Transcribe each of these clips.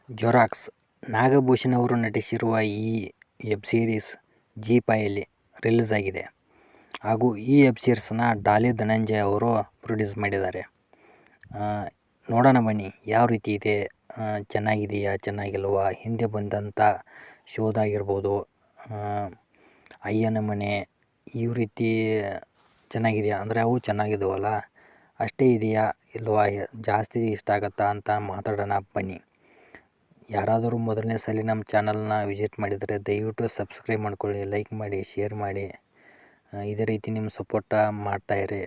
ಜೊರಾಕ್ಸ್ ನಾಗಭೂಷಣ್ ಅವರು ನಟಿಸಿರುವ ಈ web series ಜೀ5ಯಲ್ಲಿ release ಆಗಿದೆ ಹಾಗೂ ಈ ವೆಬ್ ಸೀರೀಸ್ನ ಡಾಲಿ ಧನಂಜಯ ಅವರು ಪ್ರೊಡ್ಯೂಸ್ ಮಾಡಿದ್ದಾರೆ. ನೋಡೋಣ ಬನ್ನಿ ಯಾವ ರೀತಿ ಇದೆ, ಚೆನ್ನಾಗಿದೆಯಾ ಚೆನ್ನಾಗಿಲ್ವಾ, ಹಿಂದೆ ಬಂದಂಥ ಶೋದಾಗಿರ್ಬೋದು, ಅಯ್ಯನ ಮನೆ ಈ ರೀತಿ ಚೆನ್ನಾಗಿದೆಯಾ ಅಂದರೆ ಅವು ಚೆನ್ನಾಗಿದ್ದಾವಲ್ಲ ಅಷ್ಟೇ ಇದೆಯಾ ಇಲ್ವಾ, ಜಾಸ್ತಿ ಇಷ್ಟ ಆಗುತ್ತಾ ಅಂತ ಮಾತಾಡೋಣ ಬನ್ನಿ. ಯಾರಾದರೂ ಮೊದಲನೇ ಸಲ ನಮ್ಮ ಚಾನಲ್ನ ವಿಸಿಟ್ ಮಾಡಿದರೆ ದಯವಿಟ್ಟು ಸಬ್ಸ್ಕ್ರೈಬ್ ಮಾಡ್ಕೊಳ್ಳಿ, ಲೈಕ್ ಮಾಡಿ, ಶೇರ್ ಮಾಡಿ. ಇದೇ ರೀತಿ ನಿಮ್ಮ ಸಪೋರ್ಟ ಮಾಡ್ತಾಯಿರಿ.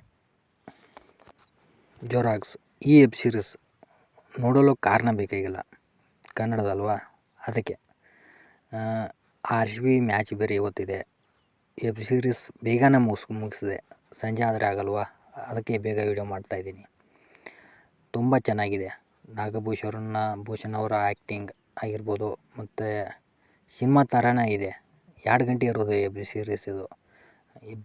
ಜೊರಾಕ್ಸ್ ಈ ವೆಬ್ ಸೀರೀಸ್ ನೋಡಲು ಕಾರಣ ಬೇಕಾಗಿಲ್ಲ, ಕನ್ನಡದಲ್ವಾ ಅದಕ್ಕೆ. RCB ಮ್ಯಾಚ್ ಬೇರೆ ಇವತ್ತಿದೆ. ವೆಬ್ ಸೀರೀಸ್ ಬೇಗನೆ ಮುಗಿಸಿದೆ, ಸಂಜೆ ಆದರೆ ಆಗಲ್ವಾ, ಅದಕ್ಕೆ ಬೇಗ ವಿಡಿಯೋ ಮಾಡ್ತಾಯಿದ್ದೀನಿ. ತುಂಬ ಚೆನ್ನಾಗಿದೆ. ನಾಗಭೂಷಣ್ ಅವರ ಆ್ಯಕ್ಟಿಂಗ್ ಆಗಿರ್ಬೋದು, ಮತ್ತು ಸಿನಿಮಾ ಥರನೇ ಇದೆ. 2 ಗಂಟೆ ಇರೋದು ವೆಬ್ ಸೀರೀಸ್ ಇದು.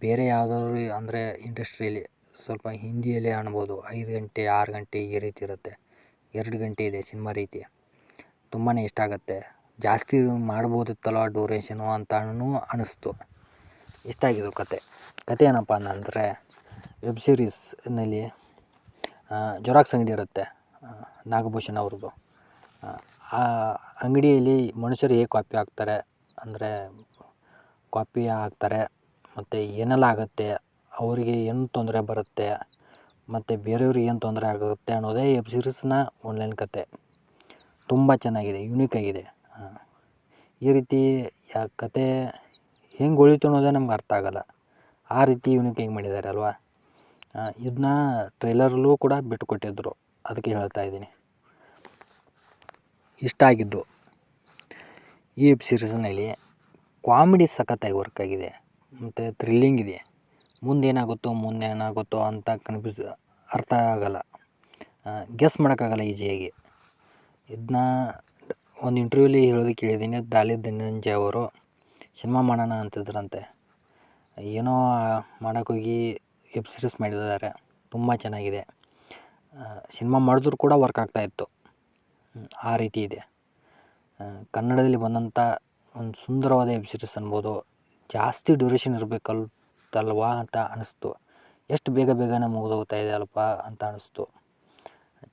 ಬೇರೆ ಯಾವುದಾದ್ರು ಅಂದರೆ ಇಂಡಸ್ಟ್ರಿಯಲ್ಲಿ ಸ್ವಲ್ಪ ಹಿಂದಿಯಲ್ಲಿ ಅನ್ಬೋದು 5 ಗಂಟೆ 6 ಗಂಟೆ ಈ ರೀತಿ ಇರುತ್ತೆ. 2 ಗಂಟೆ ಇದೆ ಸಿನಿಮಾ ರೀತಿ. ತುಂಬಾ ಇಷ್ಟ ಆಗುತ್ತೆ. ಜಾಸ್ತಿ ಮಾಡ್ಬೋದಿತ್ತಲ್ಲ ಡ್ಯೂರೇಷನು ಅಂತಾನು ಅನ್ನಿಸ್ತು. ಇಷ್ಟ ಆಗಿದ್ದು ಕತೆ ಏನಪ್ಪ ಅಂತಂದರೆ, ವೆಬ್ ಸೀರೀಸ್ನಲ್ಲಿ ಜೊರಾಕ್ಸ್ ಅಂಗಡಿ ಇರುತ್ತೆ ನಾಗಭೂಷಣ್ ಅವ್ರದ್ದು. ಆ ಅಂಗಡಿಯಲ್ಲಿ ಮನುಷ್ಯರು ಹೇಗೆ ಕಾಪಿ ಹಾಕ್ತಾರೆ ಅಂದರೆ ಕಾಪಿ ಹಾಕ್ತಾರೆ, ಮತ್ತು ಏನೆಲ್ಲ ಆಗುತ್ತೆ, ಅವರಿಗೆ ಏನು ತೊಂದರೆ ಬರುತ್ತೆ, ಮತ್ತು ಬೇರೆಯವ್ರಿಗೆ ಏನು ತೊಂದರೆ ಆಗುತ್ತೆ ಅನ್ನೋದೇ ವೆಬ್ ಸೀರೀಸ್ನ ಆನ್ಲೈನ್ ಕತೆ. ತುಂಬ ಚೆನ್ನಾಗಿದೆ, ಯುನೀಕ್ ಆಗಿದೆ. ಈ ರೀತಿ ಕತೆ ಹೆಂಗೆ ಉಳಿತು ಅನ್ನೋದೇ ನಮ್ಗೆ ಅರ್ಥ ಆಗೋಲ್ಲ, ಆ ರೀತಿ ಯುನೀಕಾಗಿ ಮಾಡಿದ್ದಾರೆ ಅಲ್ವಾ. ಇದನ್ನ ಟ್ರೈಲರ್ಲ್ಲೂ ಕೂಡ ಬಿಟ್ಟುಕೊಟ್ಟಿದ್ರು, ಅದಕ್ಕೆ ಹೇಳ್ತಾ ಇದ್ದೀನಿ. ಇಷ್ಟ ಆಗಿದ್ದು ಈ ವೆಬ್ ಸೀರೀಸ್ನಲ್ಲಿ ಕಾಮಿಡಿ ಸಖತ್ತಾಗಿ ವರ್ಕ್ ಆಗಿದೆ, ಮತ್ತು ಥ್ರಿಲ್ಲಿಂಗ್ ಇದೆ. ಮುಂದೇನಾಗುತ್ತೋ ಅಂತ ಅರ್ಥ ಆಗೋಲ್ಲ, ಗೆಸ್ ಮಾಡೋಕ್ಕಾಗಲ್ಲ ಈಸಿಯಾಗಿ. ಇದನ್ನ ಒಂದು ಇಂಟರ್ವ್ಯೂಲಿ ಹೇಳೋದು ಕೇಳಿದ್ದೀನಿ, ಡಾಲಿ ಧನಂಜಯ ಅವರು ಸಿನಿಮಾ ಮಾಡೋಣ ಅಂತಿದ್ರಂತೆ. ಏನೋ ಮಾಡೋಕ್ಕೋಗಿ ವೆಬ್ ಸೀರೀಸ್ ಮಾಡಿದ್ದಾರೆ. ತುಂಬ ಚೆನ್ನಾಗಿದೆ. ಸಿನಿಮಾ ಮಾಡಿದ್ರು ಕೂಡ ವರ್ಕ್ ಆಗ್ತಾಯಿತ್ತು, ಆ ರೀತಿ ಇದೆ. ಕನ್ನಡದಲ್ಲಿ ಬಂದಂಥ ಒಂದು ಸುಂದರವಾದ ವೆಬ್ ಸೀರೀಸ್ ಅನ್ಬೋದು. ಜಾಸ್ತಿ ಡ್ಯೂರೇಷನ್ ಇರಬೇಕಲ್ವಾ ಅಂತ ಅನ್ನಿಸ್ತು. ಎಷ್ಟು ಬೇಗನೆ ಮುಗಿದೋಗ್ತಾ ಇದೆ ಅಲ್ಪ ಅಂತ ಅನ್ನಿಸ್ತು.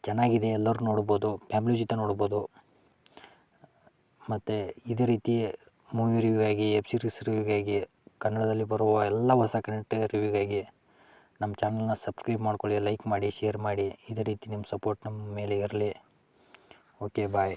ಚೆನ್ನಾಗಿದೆ, ಎಲ್ಲರೂ ನೋಡ್ಬೋದು, ಫ್ಯಾಮಿಲಿ ಜೊತೆ ನೋಡ್ಬೋದು. ಮತ್ತು ಇದೇ ರೀತಿ ಮೂವಿ ರಿವ್ಯೂಗಾಗಿ, ವೆಬ್ ಸೀರೀಸ್ ರಿವ್ಯೂಗಾಗಿ, ಕನ್ನಡದಲ್ಲಿ ಬರುವ ಎಲ್ಲ ಹೊಸ ಕಂಟೆಂಟ್ ರಿವ್ಯೂಗಾಗಿ ನಮ್ಮ ಚಾನಲ್ನ ಸಬ್ಸ್ಕ್ರೈಬ್ ಮಾಡ್ಕೊಳ್ಳಿ, ಲೈಕ್ ಮಾಡಿ, ಶೇರ್ ಮಾಡಿ. ಇದೇ ರೀತಿ ನಿಮ್ಮ ಸಪೋರ್ಟ್ ನಮ್ಮ ಮೇಲೆ ಇರಲಿ. ಓಕೆ, ಬಾಯ್.